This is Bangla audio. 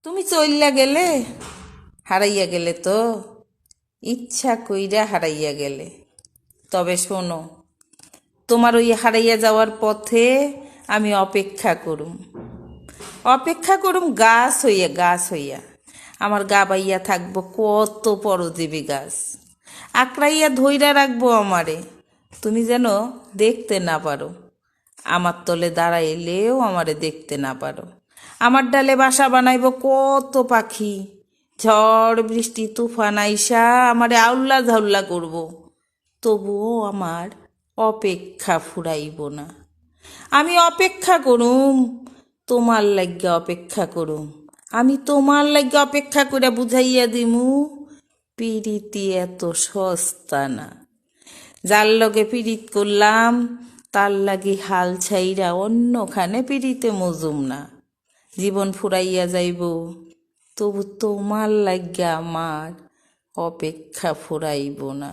তুমি চইল্লা গেলে, হারাইয়া গেলে তো, ইচ্ছা কইরা হারাইয়া গেলে। তবে শোনো, তোমার ওই হারাইয়া যাওয়ার পথে আমি অপেক্ষা করুম গাছ হইয়া আমার গা বাইয়া থাকবো কত পরজীবী গাছ, আকড়াইয়া ধইরা রাখবো আমারে, তুমি যেন দেখতে না পারো, আমার তলে দাঁড়াইলেও আমারে দেখতে না পারো। আমার ডালে বাসা বানাইব কত পাখি, ঝড় বৃষ্টি তুফান আইসা আমারে আউল্লা ঝাউল্লা করব, তবুও আমার অপেক্ষা ফুরাইব না। আমি অপেক্ষা করুম, তোমার লাগিয়া অপেক্ষা করুম, আমি তোমার লাগিয়া অপেক্ষা করে বুঝাইয়া দিমু পিরিতি এত সস্তা না। যার লগে পিরিত করলাম তার লাগি হাল ছাইরা অন্যখানে পিরিতে মজুম না। জীবন ফুরাইয়া যাইব, তবু তোমার লাগিয়া আমার অপেক্ষা ফুরাইব না।